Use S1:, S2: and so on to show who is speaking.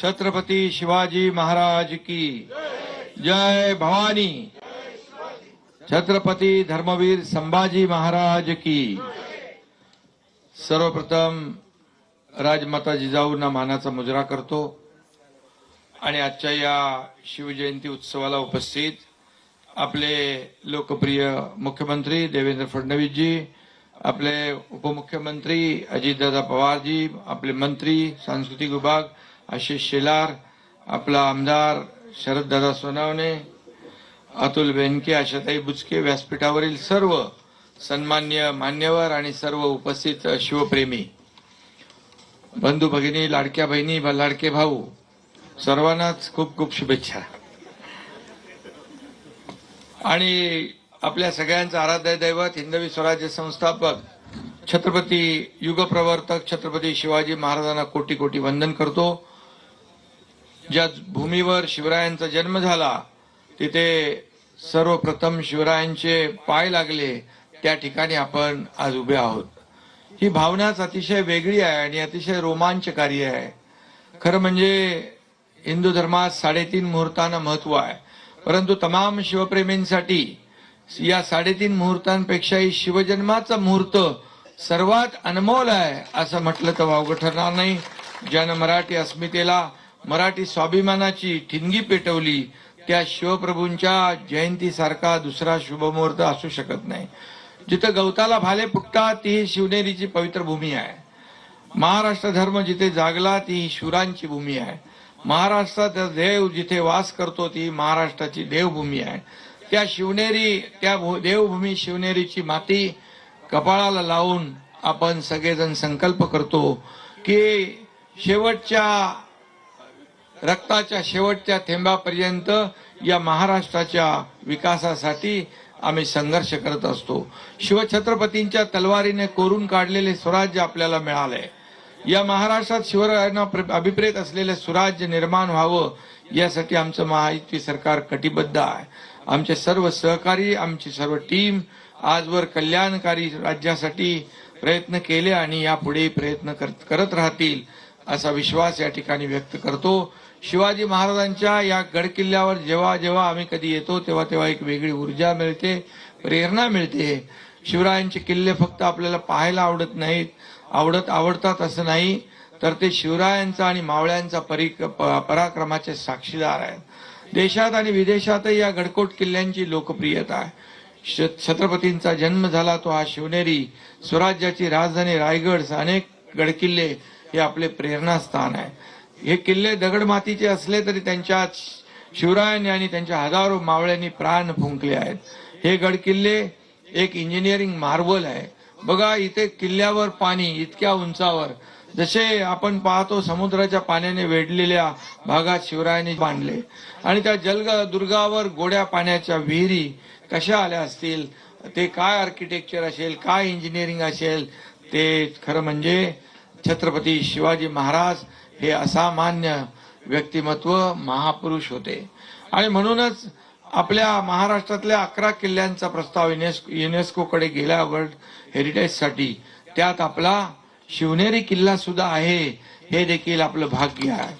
S1: छत्रपती शिवाजी महाराज की जय भवानी। छत्रपती धर्मवीर संभाजी महाराज की। सर्वप्रथम राजमाता जिजाऊंना मानाचा मुजरा करतो आणि आजच्या या शिवजयंती उत्सवाला उपस्थित आपले लोकप्रिय मुख्यमंत्री देवेंद्र फडणवीस जी, आपले उपमुख्यमंत्री अजितदादा पवार जी, आपले मंत्री सांस्कृतिक विभाग आशिष शेलार, आपला आमदार शरददादा सोनवणे, अतुल बेनके, आशाताई बुचके, व्यासपीठावरील सर्व सन्मान्य मान्यवर आणि सर्व उपस्थित शिवप्रेमी बंधू भगिनी, लाडक्या बहिणी, लाडके भाऊ, सर्वांनाच खूप खूप शुभेच्छा। आणि आपल्या सगळ्यांचं आराध्य दैवत हिंदवी स्वराज्य संस्थापक छत्रपती युगप्रवर्तक छत्रपती शिवाजी महाराजांना कोटी कोटी वंदन करतो। ज्या भूमीवर शिवरायांचा जन्म झाला तिथे सर्वप्रथम शिवरायांचे पाय लागले, त्या ठिकाणी आपण आज उभे आहोत। ही भावनाच अतिशय वेगळी आहे आणि अतिशय रोमांचकारी आहे। खरं म्हणजे हिंदू धर्मात 3.5 मुहूर्तांना महत्व आहे, परंतु तमाम शिवप्रेमींसाठी या 3.5 मुहूर्तांपेक्षाही शिवजन्माचा मुहूर्त सर्वात अनमोल आहे असं म्हटलं तर वावगं ठरणार नाही। ज्यानं मराठी अस्मितेला, मराठी स्वाभिमानाची ठिणगी पेटवली, त्या शिवप्रभूंच्या जयंतीसारखा दुसरा शुभमुहूर्त असू शकत नाही। जिथे गवताला भाले फुटतात ती शिवनेरीची पवित्र भूमी आहे। महाराष्ट्र धर्म जिथे जागला ती शूरांची भूमी आहे। महाराष्ट्रात देव जिथे वास करतो ती महाराष्ट्राची देवभूमी आहे। त्या शिवनेरी, त्या देवभूमी शिवनेरीची माती कपाळाला लावून आपण सगळेजण संकल्प करतो की शेवटच्या रक्ताच्या शेवटच्या थेंबापर्यंत या महाराष्ट्राच्या विकासासाठी आम्ही संघर्ष करत असतो। शिवछत्रपतींच्या तलवारीने कोरून काढलेले स्वराज्य आपल्याला मिळाले। या महाराष्ट्रात शिवरायांना अभिप्रेत असलेले स्वराज्य निर्माण व्हावं यासाठी आमचं महायुती सरकार कटिबद्ध आहे। आमचे सर्व सहकारी, आमची सर्व टीम आजवर कल्याणकारी राज्यासाठी प्रयत्न केले आणि यापुढे प्रयत्न करत राहतील असा विश्वास या ठिकाणी व्यक्त करतो। शिवाजी महाराजांच्या या गडकिल्ल्यावर जेव्हा जेव्हा आम्ही कधी येतो तेव्हा तेव्हा एक वेगळी ऊर्जा मिळते, प्रेरणा मिळते। शिवरायांचे किल्ले फक्त आपल्याला पाहायला आवडत नाहीत, आवडतात असं नाही, तर ते शिवरायांचा आणि मावळ्यांचा पराक्रमाचे साक्षीदार आहेत। देशात आणि विदेशातही या गडकोट किल्ल्यांची लोकप्रियता आहे। छत्रपतींचा जन्म झाला तो हा शिवनेरी, स्वराज्याची राजधानी रायगड, अनेक गडकिल्ले हे आपले प्रेरणास्थान आहे। हे किल्ले दगड मातीचे असले तरी त्यांच्या शिवरायांनी आणि त्यांच्या हजारो मावळ्यांनी प्राण फुंकले आहेत। हे गडकिल्ले एक इंजिनिअरिंग मार्वल आहे। बघा, इथे किल्ल्यावर पाणी इतक्या उंचावर, जसे आपण पाहतो समुद्राच्या पाण्याने वेढलेल्या भागात शिवरायांनी बांधले आणि त्या जलदुर्गावर गोड्या पाण्याच्या विहिरी कशा आल्या असतील, ते काय आर्किटेक्चर असेल, काय इंजिनिअरिंग असेल, ते खरं म्हणजे छत्रपती शिवाजी महाराज हे असामान्य व्यक्तिमत्व, महापुरुष होते। आणि म्हणूनच आपल्या महाराष्ट्रातल्या 11 किल्ल्यांचा प्रस्ताव युनेस्कोकडे गेला वर्ल्ड हेरिटेजसाठी, त्यात आपला शिवनेरी किल्ला सुद्धा आहे, हे देखील आपलं भाग्य आहे।